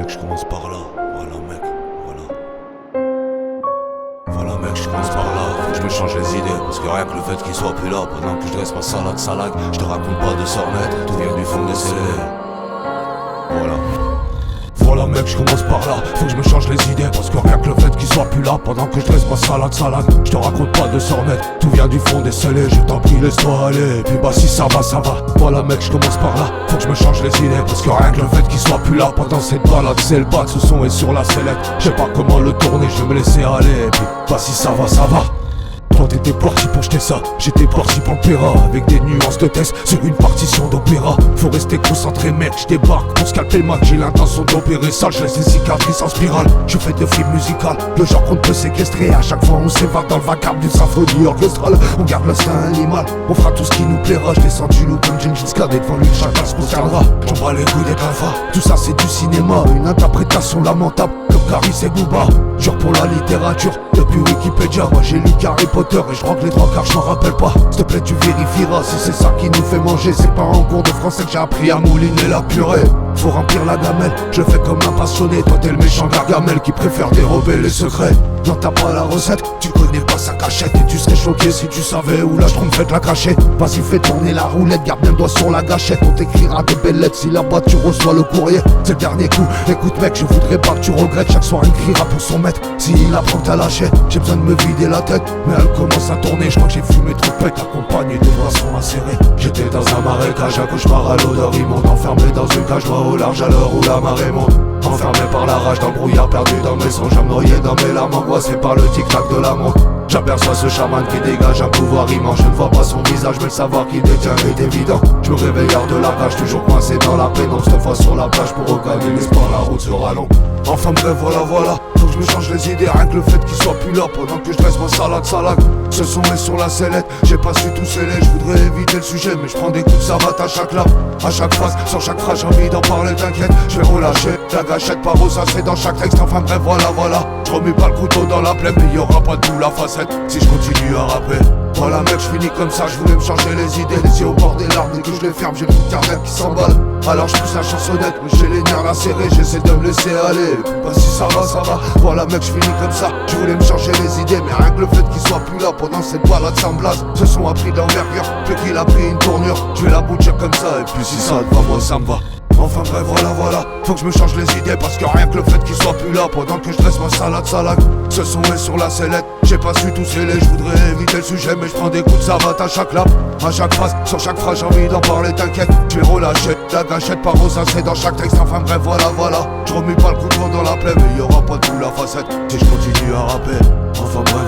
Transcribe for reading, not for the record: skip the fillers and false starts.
mec, je commence par là. Voilà mec, voilà. Voilà mec, je commence par là. Faut que je me change les idées. Parce que rien que le fait qu'il soit plus là, pendant que je dresse ma salade, je te raconte pas de s'en remettre. Tout vient du fond des scellés. Voilà. Voilà mec, je commence par là. Faut que je me change les idées. Parce que rien que le fait qu'il soit plus là, pendant que je dresse ma salade, je te raconte pas de s'en remettre. Tout vient du fond des scellés. Je t'en prie, laisse-toi aller. Et puis bah si ça va, ça va. Voilà mec, je commence par là. Faut que je me change les idées. Parce que rien que le fait qu'il soit plus là, pendant cette balade, c'est le bas. Ce son est sur la sellette. Je sais pas comment le tourner, je vais me laisser aller. Et puis bah si ça va, ça va. Toi t'étais parti pour jeter ça, j'étais parti pour le péra. Avec des nuances de test sur une partition d'opéra. Faut rester concentré mec, je débarque pour scalper le match. J'ai l'intention d'opérer ça, je laisse des cicatrices en spirale. Je fais de film musical, le genre qu'on ne peut séquestrer. À chaque fois on s'évade dans le vacarme d'une symphonie orchestrale. On garde l'instinct animal, on fera tout ce qui nous plaira. Je descends du loup comme Gengis Khan et devant lui chacun se contiendra. J'en bats les couilles des cafards, tout ça c'est du cinéma. Une interprétation lamentable, comme Caris et Booba. Jure pour la littérature, depuis Wikipédia. Moi j'ai lu Harry Potter et je crois que les trois quarts je m'en rappelle pas. S'il te plaît tu vérifieras si c'est ça qui nous fait manger. C'est pas en cours de français que j'ai appris à mouliner la purée. Faut remplir la gamelle, je fais comme un passionné. Toi t'es le méchant gargamel qui préfère dérober les secrets. Non t'as pas la recette, tu connais pas sa cachette. Et tu serais choqué si tu savais où la trompe te la cracher. Vas-y fais tourner la roulette, garde bien le doigt sur la gâchette. On t'écrira des belles lettres si là-bas tu reçois le courrier. C'est le dernier coup, écoute mec je voudrais pas que tu regrettes. Chaque soir il criera pour son maître, s'il apprend que t'as lâché. J'ai besoin de me vider la tête, mais elle commence à tourner. Je crois que j'ai fumé trop de pète, accompagné de boissons macérées. J'étais dans un marécage, un cauchemar à l'odeur immonde. Enfermé dans une cage noire au large à l'heure où la marée monte. Enfermé par la rage dans le brouillard, perdu dans mes songes. À me noyer dans mes larmes, angoissé par le tic-tac de la montre. J'aperçois ce chaman qui dégage un pouvoir immense. Je ne vois pas son visage mais le savoir qu'il détient est évident. Je me réveille hors de la cage, toujours coincé dans la pénombre. Cette fois sur la plage pour regagner l'espoir, la route sera longue. Enfin bref voilà. Faut que je me change les idées, rien que le fait qu'il soit plus là. Pendant que je dresse ma salade. Ce son est sur la sellette, j'ai pas su tout sceller. Je voudrais éviter le sujet mais je prends des coups de savate à chaque lap. À chaque phrase, sur chaque phrase j'ai envie d'en parler, t'inquiète. Je vais relâcher, la gâchette par où ça c'est dans chaque texte. Enfin bref voilà. Je remets pas le couteau dans la plaie mais y'aura pas de tout la facette si je continue à rapper. Voilà mec, je finis comme ça, je voulais me changer les idées. Les yeux au bord des larmes, dès que je les ferme, j'ai le carnet qui s'emballe. Alors je pousse la chansonnette, mais j'ai les nerfs lacérés, j'essaie de me laisser aller. Bah si ça va. Voilà mec, je finis comme ça. Je voulais me changer les idées, mais rien que le fait qu'il soit plus là pendant cette balade sans blase. Ce son a pris de l'envergure, puis qu'il a pris une tournure. Je vais la boucher comme ça, et puis si ça te va, moi ça me va. Enfin bref voilà. Faut que je me change les idées parce que rien que le fait qu'il soit plus là pendant que je dresse ma salade. Ce son est sur la sellette, j'ai pas su tout sceller. Je voudrais éviter le sujet mais je prends des coups de savate à chaque lap. À chaque phrase, sur chaque phrase j'ai envie d'en parler, t'inquiète. Je vais relâcher, la gâchette par où ça c'est dans chaque texte. Enfin bref voilà. Je remets pas le couteau dans la plaie mais y'aura pas tout la facette si je continue à rapper. Enfin bref